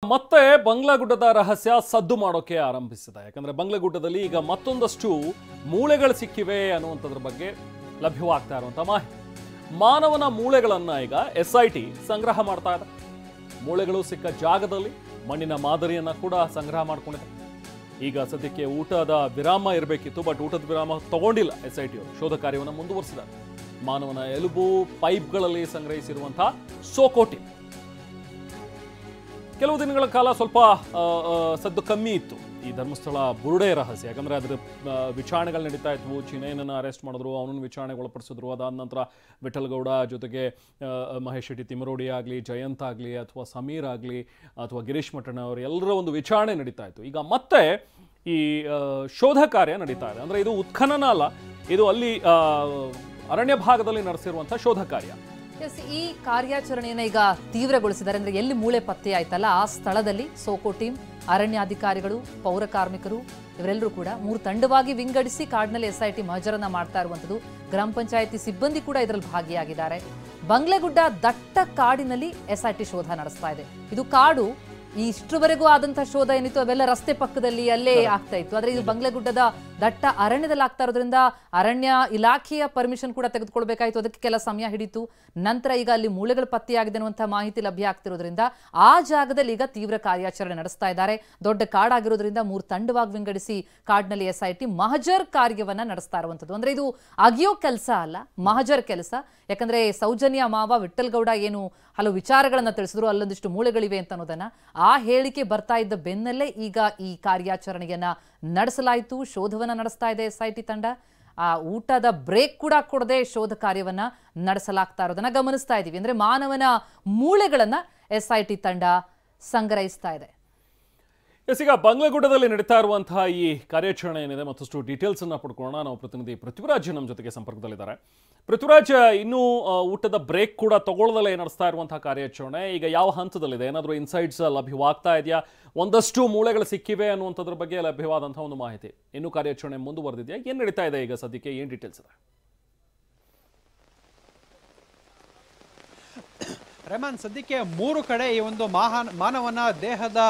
ಮತ್ತೆ ಬಂಗ್ಲಾಗುಡ್ಡದ ರಹಸ್ಯ ಸದ್ದು ಮಾಡೋಕೆ ಆರಂಭಿಸಿದೆ. ಯಾಕಂದ್ರೆ ಬಂಗ್ಲಾಗುಡ್ಡದಲ್ಲಿ ಈಗ ಮತ್ತೊಂದಷ್ಟು ಮೂಳೆಗಳು ಸಿಕ್ಕಿವೆ ಅನ್ನುವಂಥದ್ರ ಬಗ್ಗೆ ಲಭ್ಯವಾಗ್ತಾ ಇರುವಂತಹ ಮಾಹಿತಿ. ಮಾನವನ ಮೂಳೆಗಳನ್ನ ಈಗ SIT ಸಂಗ್ರಹ ಮಾಡ್ತಾ ಇದೆ. ಮೂಳೆಗಳು ಸಿಕ್ಕ ಜಾಗದಲ್ಲಿ ಮಣ್ಣಿನ ಮಾದರಿಯನ್ನ ಕೂಡ ಸಂಗ್ರಹ ಮಾಡ್ಕೊಂಡಿದೆ. ಈಗ ಸದ್ಯಕ್ಕೆ ಊಟದ ವಿರಾಮ ಇರಬೇಕಿತ್ತು, ಬಟ್ ಊಟದ ವಿರಾಮ ತಗೊಂಡಿಲ್ಲ. SIT ಅವರು ಶೋಧ ಕಾರ್ಯವನ್ನು ಮುಂದುವರಿಸಿದ್ದಾರೆ. ಮಾನವನ ಎಲುಬು ಪೈಪ್ಗಳಲ್ಲಿ ಸಂಗ್ರಹಿಸಿರುವಂತಹ ಸೋಕೋಟಿ ಕೆಲವು ದಿನಗಳ ಕಾಲ ಸ್ವಲ್ಪ ಸದ್ದು ಕಮ್ಮಿ ಇತ್ತು ಈ ಧರ್ಮಸ್ಥಳ ಬುರುಡೆ ರಹಸ್ಯ. ಯಾಕಂದ್ರೆ ಅದರ ವಿಚಾರಣೆಗಳು ನಡೀತಾ ಇದ್ವು. ಚಿನ್ನಯ್ಯನನ್ನು ಅರೆಸ್ಟ್ ಮಾಡಿದ್ರು, ಅವನನ್ನು ವಿಚಾರಣೆಗೆ ಒಳಪಡಿಸಿದ್ರು. ಅದಾದ ನಂತರ ವಿಠಲ್ಗೌಡ ಜೊತೆಗೆ ಮಹೇಶ್ ಶೆಟ್ಟಿ ತಿಮರೋಡಿ ಆಗಲಿ, ಜಯಂತ್ ಆಗಲಿ, ಅಥವಾ ಸಮೀರ್ ಆಗಲಿ, ಅಥವಾ ಗಿರೀಶ್ ಮಠಣ್ಣ ಅವರು ಎಲ್ಲರ ಒಂದು ವಿಚಾರಣೆ ನಡೀತಾ ಇತ್ತು. ಈಗ ಮತ್ತೆ ಈ ಶೋಧ ಕಾರ್ಯ ನಡೀತಾ ಇದೆ. ಅಂದರೆ ಇದು ಉತ್ಖನನ ಅಲ್ಲ, ಇದು ಅಲ್ಲಿ ಅರಣ್ಯ ಭಾಗದಲ್ಲಿ ನಡೆಸಿರುವಂಥ ಶೋಧ ಕಾರ್ಯ. ಈ ಕಾರ್ಯಾಚರಣೆಯನ್ನು ಈಗ ತೀವ್ರಗೊಳಿಸಿದ್ದಾರೆ. ಅಂದ್ರೆ ಎಲ್ಲಿ ಮೂಳೆ ಪತ್ತೆ ಆಯ್ತಲ್ಲ ಆ ಸ್ಥಳದಲ್ಲಿ ಸೋಕೋ ಟೀಮ್, ಅರಣ್ಯಾಧಿಕಾರಿಗಳು, ಪೌರ ಕಾರ್ಮಿಕರು ಇವರೆಲ್ಲರೂ ಕೂಡ 3 ತಂಡವಾಗಿ ವಿಂಗಡಿಸಿ ಕಾಡಿನಲ್ಲಿ SIT ಮಹಜರನ್ನ ಮಾಡ್ತಾ ಇರುವಂಥದ್ದು. ಗ್ರಾಮ ಪಂಚಾಯಿತಿ ಸಿಬ್ಬಂದಿ ಕೂಡ ಇದರಲ್ಲಿ ಭಾಗಿಯಾಗಿದ್ದಾರೆ. ಬಂಗ್ಲೆಗುಡ್ಡ ದಟ್ಟ ಕಾಡಿನಲ್ಲಿ SIT ಶೋಧ ನಡೆಸ್ತಾ ಇದೆ. ಇದು ಕಾಡು ಇಷ್ಟರವರೆಗೂ ಆದಂತಹ ಶೋಧ ಏನಿತ್ತು ಅವೆಲ್ಲ ರಸ್ತೆ ಪಕ್ಕದಲ್ಲಿ ಅಲ್ಲೇ ಆಗ್ತಾ ಇತ್ತು. ಆದ್ರೆ ಇದು ಬಂಗ್ಲೆಗುಡ್ಡದ ದಟ್ಟ ಅರಣ್ಯದಲ್ಲಿ ಆಗ್ತಾ ಇರೋದ್ರಿಂದ ಅರಣ್ಯ ಇಲಾಖೆಯ ಪರ್ಮಿಷನ್ ಕೂಡ ತೆಗೆದುಕೊಳ್ಬೇಕಾಯ್ತು. ಅದಕ್ಕೆ ಕೆಲ ಸಮಯ ಹಿಡಿತು. ನಂತರ ಈಗ ಅಲ್ಲಿ ಮೂಳೆಗಳು ಪತ್ತೆಯಾಗಿದೆ ಅನ್ನುವಂತಹ ಮಾಹಿತಿ ಲಭ್ಯ ಆಗ್ತಿರೋದ್ರಿಂದ ಆ ಜಾಗದಲ್ಲಿ ಈಗ ತೀವ್ರ ಕಾರ್ಯಾಚರಣೆ ನಡೆಸ್ತಾ ಇದ್ದಾರೆ. ದೊಡ್ಡ ಕಾಡಾಗಿರೋದ್ರಿಂದ 3 ತಂಡವಾಗಿ ವಿಂಗಡಿಸಿ ಕಾಡಿನಲ್ಲಿ SIT ಮಹಜರ್ ಕಾರ್ಯವನ್ನ ನಡೆಸ್ತಾ ಇರುವಂಥದ್ದು. ಅಂದ್ರೆ ಇದು ಅಗಿಯೋ ಕೆಲಸ ಅಲ್ಲ, ಮಹಜರ್ ಕೆಲಸ. ಯಾಕಂದ್ರೆ ಸೌಜನ್ಯ ಮಾವ ವಿಠಲ್ಗೌಡ ಏನು ಹಲವು ವಿಚಾರಗಳನ್ನ ತಿಳಿಸಿದ್ರು, ಅಲ್ಲೊಂದಿಷ್ಟು ಮೂಳೆಗಳಿವೆ ಅಂತ ಅನ್ನೋದನ್ನ ಆ ಹೇಳಿಕೆ ಬರ್ತಾ ಇದ್ದ ಬೆನ್ನಲ್ಲೇ ಈಗ ಈ ಕಾರ್ಯಾಚರಣೆಯನ್ನ ನಡೆಸಲಾಯಿತು. ಶೋಧವನ್ನ ನಡೆಸ್ತಾ ಇದೆ SIT ತಂಡ. ಆ ಊಟದ ಬ್ರೇಕ್ ಕೂಡ ಕೊಡದೆ ಶೋಧ ಕಾರ್ಯವನ್ನ ನಡೆಸಲಾಗ್ತಾ ಇರೋದನ್ನ ಗಮನಿಸ್ತಾ ಇದೀವಿ. ಅಂದ್ರೆ ಮಾನವನ ಮೂಳೆಗಳನ್ನ SIT ತಂಡ ಸಂಗ್ರಹಿಸ್ತಾ ಇದೆ. ಈಗ ಬಂಗ್ಲಾಗುಡ್ಡದಲ್ಲಿ ನಡೀತಾ ಇರುವಂತಹ ಈ ಕಾರ್ಯಾಚರಣೆ ಏನಿದೆ ಮತ್ತಷ್ಟು ಡೀಟೇಲ್ಸ್ ಅನ್ನ ಪಡ್ಕೊಳ್ಳೋಣ. ನಾವು ಪ್ರತಿನಿಧಿ ಪೃಥ್ವಿರಾಜ್ ನಮ್ಮ ಜೊತೆಗೆ ಸಂಪರ್ಕದಲ್ಲಿದ್ದಾರೆ. ಪೃಥ್ವಿರಾಜ್, ಇನ್ನೂ ಊಟದ ಬ್ರೇಕ್ ಕೂಡ ತಗೊಳ್ಳದಲ್ಲೇ ನಡೆಸ್ತಾ ಇರುವಂತಹ ಕಾರ್ಯಾಚರಣೆ ಈಗ ಯಾವ ಹಂತದಲ್ಲಿದೆ? ಏನಾದರೂ ಇನ್ಸೈಟ್ಸ್ ಲಭ್ಯವಾಗ್ತಾ ಇದೆಯಾ? ಒಂದಷ್ಟು ಮೂಳೆಗಳು ಸಿಕ್ಕಿವೆ ಅನ್ನುವಂಥದ್ರ ಬಗ್ಗೆ ಲಭ್ಯವಾದಂತಹ ಒಂದು ಮಾಹಿತಿ. ಇನ್ನೂ ಕಾರ್ಯಾಚರಣೆ ಮುಂದುವರೆದಿದೆಯಾ? ಏನು ನಡೀತಾ ಇದೆ ಈಗ ಸದ್ಯಕ್ಕೆ? ಏನು ಡೀಟೇಲ್ಸ್ ಇದೆ? ರೆಹಮಾನ್, ಸದ್ಯಕ್ಕೆ 3 ಕಡೆ ಈ ಒಂದು ಮಾನವನ ದೇಹದ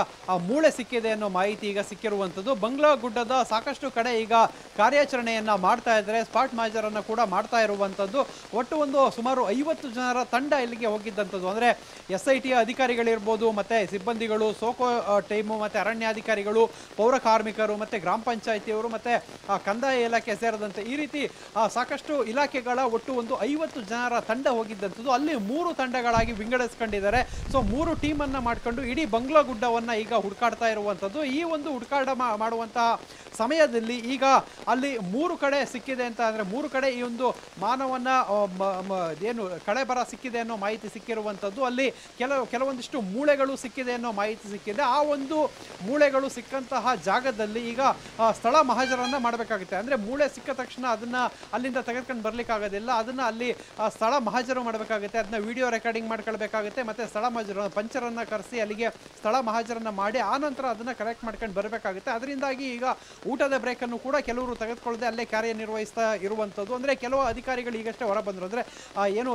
ಮೂಳೆ ಸಿಕ್ಕಿದೆ ಅನ್ನೋ ಮಾಹಿತಿ ಈಗ ಸಿಕ್ಕಿರುವಂಥದ್ದು. ಬಂಗ್ಲಾಗುಡ್ಡದ ಸಾಕಷ್ಟು ಕಡೆ ಈಗ ಕಾರ್ಯಾಚರಣೆಯನ್ನ ಮಾಡ್ತಾ ಇದ್ದಾರೆ. ಸ್ಪಾಟ್ ಮಹಜರನ್ನು ಕೂಡ ಮಾಡ್ತಾ ಇರುವಂಥದ್ದು. ಒಟ್ಟು ಸುಮಾರು 50 ಜನರ ತಂಡ ಇಲ್ಲಿಗೆ ಹೋಗಿದ್ದಂಥದ್ದು. ಅಂದರೆ SIT ಅಧಿಕಾರಿಗಳಿರ್ಬೋದು, ಮತ್ತೆ ಸಿಬ್ಬಂದಿಗಳು, ಸೋಕೋ ಟೀಮು, ಮತ್ತೆ ಅರಣ್ಯಾಧಿಕಾರಿಗಳು, ಪೌರ ಕಾರ್ಮಿಕರು, ಮತ್ತೆ ಗ್ರಾಮ ಪಂಚಾಯಿತಿಯವರು, ಮತ್ತೆ ಕಂದಾಯ ಇಲಾಖೆ ಸೇರಿದಂತೆ ಈ ರೀತಿ ಸಾಕಷ್ಟು ಇಲಾಖೆಗಳ ಒಟ್ಟು 50 ಜನರ ತಂಡ ಹೋಗಿದ್ದಂಥದ್ದು. ಅಲ್ಲಿ 3 ತಂಡಗಳಾಗಿ ವಿಂಗಡಿಸ್ಕೊಂಡಿದ್ದಾರೆ. ಸೊ 3 ಟೀಮ್ ಅನ್ನ ಮಾಡ್ಕೊಂಡು ಇಡೀ ಬಂಗ್ಲಾಗುಡ್ಡವನ್ನ ಈಗ ಹುಡುಕಾಡ್ತಾ ಇರುವಂಥದ್ದು. ಈ ಒಂದು ಹುಡುಕಾಟ ಮಾಡುವಂತಹ ಸಮಯದಲ್ಲಿ ಈಗ ಅಲ್ಲಿ 3 ಕಡೆ ಸಿಕ್ಕಿದೆ ಅಂತ ಅಂದ್ರೆ 3 ಕಡೆ ಈ ಒಂದು ಮಾನವನ ಏನು ಕಳೆಬರ ಸಿಕ್ಕಿದೆ ಅನ್ನೋ ಮಾಹಿತಿ ಸಿಕ್ಕಿರುವಂಥದ್ದು. ಅಲ್ಲಿ ಕೆಲವೊಂದಿಷ್ಟು ಮೂಳೆಗಳು ಸಿಕ್ಕಿದೆ ಅನ್ನೋ ಮಾಹಿತಿ ಸಿಕ್ಕಿದೆ. ಆ ಒಂದು ಮೂಳೆಗಳು ಸಿಕ್ಕಂತಹ ಜಾಗದಲ್ಲಿ ಈಗ ಸ್ಥಳ ಮಹಜರನ್ನ ಮಾಡಬೇಕಾಗುತ್ತೆ. ಅಂದ್ರೆ ಮೂಳೆ ಸಿಕ್ಕ ತಕ್ಷಣ ಅದನ್ನ ಅಲ್ಲಿಂದ ತೆಗೆದುಕೊಂಡು ಬರ್ಲಿಕ್ಕಾಗೋದಿಲ್ಲ. ಅದನ್ನ ಅಲ್ಲಿ ಸ್ಥಳ ಮಹಜರು ಮಾಡಬೇಕಾಗುತ್ತೆ. ಅದನ್ನ ವಿಡಿಯೋ ರೆಕಾರ್ಡಿಂಗ್ ಮಾಡ್ಕೊಳ್ಬೇಕಾಗುತ್ತೆ. ಮತ್ತೆ ಸ್ಥಳ ಮಹಜರ ಪಂಚರನ್ನ ಕರೆಸಿ ಅಲ್ಲಿಗೆ ಸ್ಥಳ ಮಹಜರನ್ನ ಮಾಡಿ ಆ ನಂತರ ಅದನ್ನ ಕಲೆಕ್ಟ್ ಮಾಡ್ಕೊಂಡು ಬರಬೇಕಾಗುತ್ತೆ. ಅದರಿಂದಾಗಿ ಈಗ ಊಟದ ಬ್ರೇಕ್ ಅನ್ನು ಕೂಡ ಕೆಲವರು ತೆಗೆದುಕೊಳ್ಳದೆ ಅಲ್ಲೇ ಕಾರ್ಯನಿರ್ವಹಿಸ್ತಾ ಇರುವಂಥದ್ದು. ಅಂದ್ರೆ ಕೆಲವು ಅಧಿಕಾರಿಗಳು ಈಗಷ್ಟೇ ಹೊರ ಬಂದರು. ಅಂದ್ರೆ ಏನು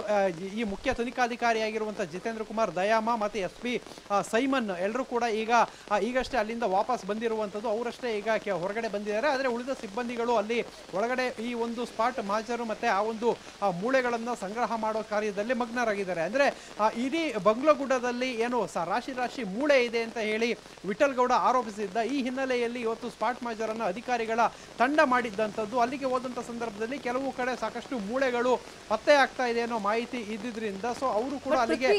ಈ ಮುಖ್ಯ ತನಿಖಾಧಿಕಾರಿಯಾಗಿರುವಂತಹ ಜಿತೇಂದ್ರ ಕುಮಾರ್ ದಯಾಮ ಮತ್ತೆ SP ಸೈಮನ್ ಎಲ್ಲರೂ ಕೂಡ ಈಗಷ್ಟೇ ಅಲ್ಲಿಂದ ವಾಪಸ್ ಬಂದಿರುವಂಥದ್ದು. ಅವರಷ್ಟೇ ಈಗ ಹೊರಗಡೆ ಬಂದಿದ್ದಾರೆ. ಆದರೆ ಉಳಿದ ಸಿಬ್ಬಂದಿಗಳು ಅಲ್ಲಿ ಒಳಗಡೆ ಈ ಒಂದು ಸ್ಪಾಟ್ ಮಹಜರು ಮತ್ತೆ ಆ ಒಂದು ಮೂಳೆಗಳನ್ನ ಸಂಗ್ರಹ ಮಾಡೋ ಕಾರ್ಯದಲ್ಲಿ ಮಗ್ನರಾಗಿದ್ದಾರೆ. ಅಂದ್ರೆ ಇಡೀ ಬಂಗ್ಲಾಗುಡ್ಡದಲ್ಲಿ ಏನು ರಾಶಿ ಮೂಳೆ ಇದೆ ಅಂತ ಹೇಳಿ ವಿಠಲ್ಗೌಡ ಆರೋಪಿಸಿದ್ದ ಈ ಹಿನ್ನೆಲೆಯಲ್ಲಿ ಇವತ್ತು ಸ್ಪಾಟ್ ಮಹಜರನ್ನ ಅಧಿಕಾರಿಗಳ ತಂಡ ಮಾಡಿದ್ದಂಥದ್ದು. ಅಲ್ಲಿಗೆ ಹೋದಂತ ಸಂದರ್ಭದಲ್ಲಿ ಕೆಲವು ಕಡೆ ಸಾಕಷ್ಟು ಮೂಳೆಗಳು ಪತ್ತೆ ಆಗ್ತಾ ಇದೆ ಅನ್ನೋ ಮಾಹಿತಿ ಇದ್ದಿದ್ರಿಂದ ಸೊ ಅವರು ಕೂಡ ಅಲ್ಲಿಗೆ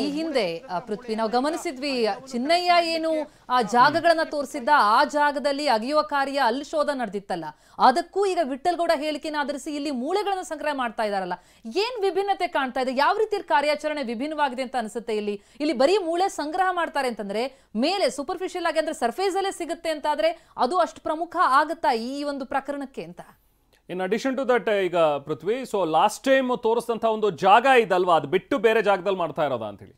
ಈ ಹಿಂದೆ ಪೃಥ್ವಿ ನಾವು ಗಮನಿಸಿದ್ವಿ, ಚಿನ್ನಯ್ಯ ಏನು ಆ ಜಾಗಗಳನ್ನ ತೋರಿಸಿದ್ದ ಆ ಜಾಗದಲ್ಲಿ ಅಗಿಯುವ ಕಾರ್ಯ ಅಲ್ಲಿ ಶೋಧ ನಡೆದಿತ್ತಲ್ಲ, ಅದಕ್ಕೂ ಈಗ ವಿಠಲ್ಗೌಡ ಹೇಳಿಕೆನ ಆಧರಿಸಿ ಇಲ್ಲಿ ಮೂಳೆಗಳನ್ನ ಸಂಗ್ರಹ ಮಾಡ್ತಾ ಇದಾರಲ್ಲ, ಏನ್ ವಿಭಿನ್ನತೆ ಕಾಣ್ತಾ ಇದೆ? ಯಾವ ರೀತಿ ಕಾರ್ಯಾಚರಣೆ ವಿಭಿನ್ನವಾಗಿದೆ ಅಂತ ಅನ್ಸುತ್ತೆ? ಇಲ್ಲಿ ಬರೀ ಮೂಳೆ ಸಂಗ್ರಹ ಮಾಡ್ತಾರೆ ಅಂತಂದ್ರೆ ಮೇಲೆ ಸೂಪರ್ಫಿಷಿಯಲ್ ಆಗಿ ಅಂದ್ರೆ ಸರ್ಫೇಸ್ ಅಲ್ಲೇ ಸಿಗುತ್ತೆ ಅಂತ ಆದ್ರೆ ಅದು ಅಷ್ಟು ಪ್ರಮುಖ ಆಗುತ್ತಾ ಈ ಒಂದು ಪ್ರಕರಣಕ್ಕೆ ಅಂತ? ಇನ್ ಅಡಿಷನ್ ಟು ದಟ್ ಈಗ ಪೃಥ್ವಿ, ಸೊ ಲಾಸ್ಟ್ ಟೈಮ್ ತೋರಿಸಿದಂತ ಒಂದು ಜಾಗ ಇದಲ್ವಾ, ಅದು ಬಿಟ್ಟು ಬೇರೆ ಜಾಗದಲ್ಲಿ ಮಾಡ್ತಾ ಇರೋದಾ ಅಂತ ಹೇಳಿ?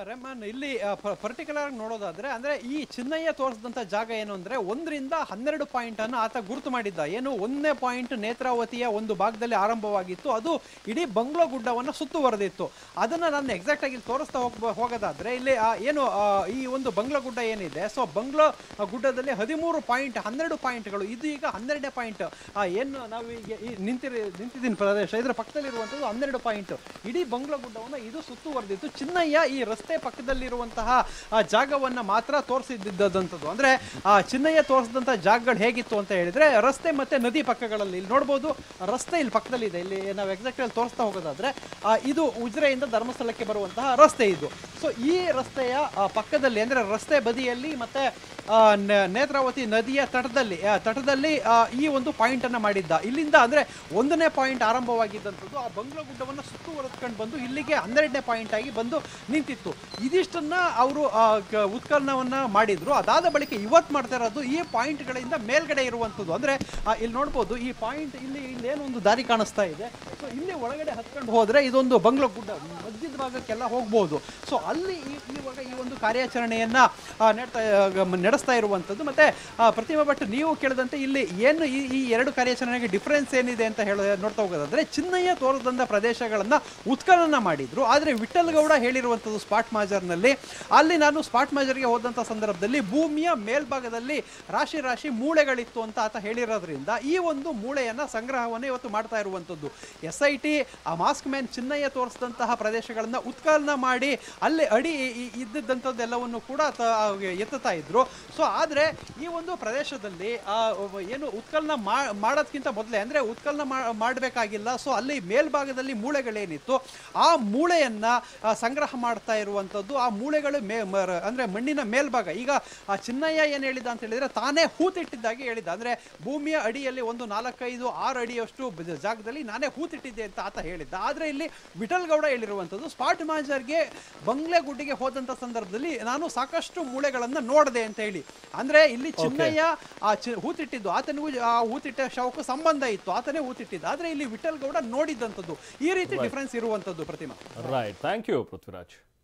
ರೆಹಮಾನ್, ಇಲ್ಲಿ ಪರ್ಟಿಕ್ಯುಲರ್ ಆಗಿ ನೋಡೋದಾದ್ರೆ ಅಂದ್ರೆ ಈ ಚಿನ್ನಯ್ಯ ತೋರಿಸಿದಂತ ಜಾಗ ಏನು ಅಂದ್ರೆ 1ರಿಂದ 12 ಪಾಯಿಂಟ್ ಅನ್ನು ಆತ ಗುರುತು ಮಾಡಿದ್ದ. ಏನು 1ನೇ ಪಾಯಿಂಟ್ ನೇತ್ರಾವತಿಯ ಒಂದು ಭಾಗದಲ್ಲಿ ಆರಂಭವಾಗಿತ್ತು, ಅದು ಇಡೀ ಬಂಗ್ಲೋ ಗುಡ್ಡವನ್ನು ಸುತ್ತುವರೆದಿತ್ತು. ಅದನ್ನ ನಾನು ಎಕ್ಸಾಕ್ಟ್ ಆಗಿ ತೋರಿಸ್ತಾ ಹೋಗೋದಾದ್ರೆ ಇಲ್ಲಿ ಏನು ಈ ಒಂದು ಬಂಗ್ಲೋ ಗುಡ್ಡ ಏನಿದೆ, ಸೊ ಬಂಗ್ಲೋ ಗುಡ್ಡದಲ್ಲಿ 12 ಪಾಯಿಂಟ್ಗಳು, ಇದು ಈಗ 12ನೇ ಪಾಯಿಂಟ್. ಏನು ನಾವು ನಿಂತಿದ್ದೀನಿ ಪ್ರದೇಶ, ಇದರ ಪಕ್ಕದಲ್ಲಿರುವಂಥದ್ದು 12 ಪಾಯಿಂಟ್. ಇಡೀ ಬಂಗ್ಲೋ ಗುಡ್ಡವನ್ನು ಇದು ಸುತ್ತುವರೆದಿತ್ತು. ಚಿನ್ನಯ್ಯ ಈ ರಸ್ತೆ ಪಕ್ಕದಲ್ಲಿರುವಂತಹ ಜಾಗವನ್ನ ಮಾತ್ರ ತೋರಿಸಿದ್ದಂಥದ್ದು. ಅಂದ್ರೆ ಚಿನ್ನಯ್ಯ ತೋರಿಸಿದಂತಹ ಜಾಗಗಳು ಹೇಗಿತ್ತು ಅಂತ ಹೇಳಿದ್ರೆ, ರಸ್ತೆ ಮತ್ತೆ ನದಿ ಪಕ್ಕಗಳಲ್ಲಿ, ಇಲ್ಲಿ ನೋಡ್ಬೋದು ರಸ್ತೆ ಇಲ್ಲಿ ಪಕ್ಕದಲ್ಲಿ ಇದೆ. ಇಲ್ಲಿ ನಾವು ಎಕ್ಸಾಕ್ಟ್ ಆಗಿ ತೋರಿಸ್ತಾ ಹೋಗೋದಾದ್ರೆ ಇದು ಉಜಿರೆಯಿಂದ ಧರ್ಮಸ್ಥಳಕ್ಕೆ ಬರುವಂತಹ ರಸ್ತೆ ಇದು. ಸೊ ಈ ರಸ್ತೆಯ ಪಕ್ಕದಲ್ಲಿ ಅಂದ್ರೆ ರಸ್ತೆ ಬದಿಯಲ್ಲಿ ಮತ್ತೆ ನೇತ್ರಾವತಿ ನದಿಯ ತಟದಲ್ಲಿ ಈ ಒಂದು ಪಾಯಿಂಟ್ ಅನ್ನ ಮಾಡಿದ್ದ. ಇಲ್ಲಿಂದ ಅಂದ್ರೆ 1ನೇ ಪಾಯಿಂಟ್ ಆರಂಭವಾಗಿದ್ದಂಥದ್ದು ಆ ಬಂಗ್ಲೋ ಗುಡ್ಡವನ್ನು ಸುತ್ತುವರೆದುಕೊಂಡು ಬಂದು ಇಲ್ಲಿಗೆ 12ನೇ ಪಾಯಿಂಟ್ ಆಗಿ ಬಂದು ನಿಂತಿತ್ತು. ಇದಿಷ್ಟನ್ನ ಅವರು ಉತ್ಖನನವನ್ನ ಮಾಡಿದ್ರು. ಅದಾದ ಬಳಿಕ ಇವತ್ತು ಮಾಡ್ತಾ ಇರೋದು ಈ ಪಾಯಿಂಟ್ಗಳಿಂದ ಮೇಲ್ಗಡೆ ಇರುವಂಥದ್ದು. ಅಂದ್ರೆ ಇಲ್ಲಿ ನೋಡ್ಬೋದು ಈ ಪಾಯಿಂಟ್, ಇಲ್ಲಿ ಏನೋ ಒಂದು ದಾರಿ ಕಾಣಿಸ್ತಾ ಇದೆ. ಸೊ ಇಲ್ಲಿ ಒಳಗಡೆ ಹತ್ಕೊಂಡು ಹೋದ್ರೆ ಇದೊಂದು ಬಂಗ್ಲೋ ಗುಡ್ಡ ಮಧ್ಯದ ಭಾಗಕ್ಕೆಲ್ಲ ಹೋಗ್ಬೋದು. ಸೊ ಅಲ್ಲಿ ಇವಾಗ ಈ ಒಂದು ಕಾರ್ಯಾಚರಣೆಯನ್ನ ನಡೆಸ್ತಾ ಇರುವಂಥದ್ದು. ಮತ್ತೆ ಪ್ರತಿಮಾ ಭಟ್, ನೀವು ಕೇಳಿದಂತೆ ಇಲ್ಲಿ ಏನು ಈ ಎರಡು ಕಾರ್ಯಾಚರಣೆಗೆ ಡಿಫರೆನ್ಸ್ ಏನಿದೆ ಅಂತ ನೋಡ್ತಾ ಹೋಗೋದಾದ್ರೆ, ಚಿನ್ನಯ್ಯ ತೋರಿದಂತ ಪ್ರದೇಶಗಳನ್ನ ಉತ್ಖನನ ಮಾಡಿದ್ರು. ಆದ್ರೆ ವಿಠಲ್ ಗೌಡ ಹೇಳಿರುವಂಥದ್ದು ಸ್ಪಾಟ್ ಮಾಜರ್ನಲ್ಲಿ, ಅಲ್ಲಿ ನಾನು ಸ್ಪಾಟ್ ಮಾಜರ್ಗೆ ಹೋದಂಥ ಸಂದರ್ಭದಲ್ಲಿ ಭೂಮಿಯ ಮೇಲ್ಭಾಗದಲ್ಲಿ ರಾಶಿ ರಾಶಿ ಮೂಳೆಗಳಿತ್ತು ಅಂತ ಆತ ಹೇಳಿರೋದ್ರಿಂದ ಈ ಒಂದು ಮೂಳೆಯನ್ನ ಸಂಗ್ರಹವನ್ನು ಇವತ್ತು ಮಾಡ್ತಾ ಇರುವಂಥದ್ದು. SIT ಆ ಮಾಸ್ಕ್ ಮ್ಯಾನ್ ಚಿನ್ನಯ್ಯ ತೋರಿಸಿದಂತಹ ಪ್ರದೇಶಗಳನ್ನ ಉತ್ಖನನ ಮಾಡಿ ಅಲ್ಲಿ ಅಡಿ ಇದ್ದಂಥದ್ದೆಲ್ಲವನ್ನು ಕೂಡ ಎತ್ತುತ್ತಾ ಇದ್ರು. ಸೊ ಆದ್ರೆ ಈ ಒಂದು ಪ್ರದೇಶದಲ್ಲಿ ಏನು ಉತ್ಖನನ ಮಾಡೋದಕ್ಕಿಂತ ಮೊದಲೇ ಅಂದ್ರೆ ಉತ್ಖನನ ಮಾಡಬೇಕಾಗಿಲ್ಲ. ಸೊ ಅಲ್ಲಿ ಮೇಲ್ಭಾಗದಲ್ಲಿ ಮೂಳೆಗಳೇನಿತ್ತು ಆ ಮೂಳೆಯನ್ನ ಸಂಗ್ರಹ ಮಾಡ್ತಾ ಇರುವಂಥದ್ದು. ಆ ಮೂಳೆಗಳು ಅಂದ್ರೆ ಮಣ್ಣಿನ ಮೇಲ್ಭಾಗ. ಈಗ ಆ ಚಿನ್ನಯ್ಯ ಏನ್ ಹೇಳಿದ ಅಂತ ಹೇಳಿದ್ರೆ, ತಾನೇ ಹೂತಿಟ್ಟಿದ್ದಾಗಿ ಹೇಳಿದ. ಅಂದ್ರೆ ಭೂಮಿಯ ಅಡಿಯಲ್ಲಿ ಒಂದು 4-5-6 ಅಡಿಯಷ್ಟು ಜಾಗದಲ್ಲಿ ನಾನೇ ಹೂತಿಟ್ಟಿದ್ದೆ ಅಂತ ಆತ ಹೇಳಿದ್ದ. ಆದ್ರೆ ಇಲ್ಲಿ ವಿಠಲ್ ಗೌಡ ಹೇಳಿರುವಂಥದ್ದು, ಸ್ಪಾಟ್ ಮಾಜರ್ಗೆ ಬಂಗ್ಲೆ ಗುಡ್ಡಿಗೆ ಹೋದಂತ ಸಂದರ್ಭದಲ್ಲಿ ನಾನು ಸಾಕಷ್ಟು ಮೂಳೆಗಳನ್ನ ನೋಡಿದೆ ಅಂತ ಹೇಳಿ. ಅಂದ್ರೆ ಇಲ್ಲಿ ಚಿನ್ನಯ್ಯ ಹೂತಿಟ್ಟಿದ್ದು, ಆತನಿಗೂ ಆ ಹೂತಿಟ್ಟ ಶವಕ್ಕೂ ಸಂಬಂಧ ಇತ್ತು, ಆತನೇ ಹೂತಿಟ್ಟಿದ್ದ. ಆದ್ರೆ ಇಲ್ಲಿ ವಿಠಲ್ ಗೌಡ ನೋಡಿದ್ದಂಥದ್ದು. ಈ ರೀತಿ ಡಿಫರೆನ್ಸ್ ಇರುವಂಥದ್ದು. ಪ್ರತಿಮಾ, ರೈಟ್, ಥ್ಯಾಂಕ್ ಯು ಪೃಥ್ವಿರಾಜ್.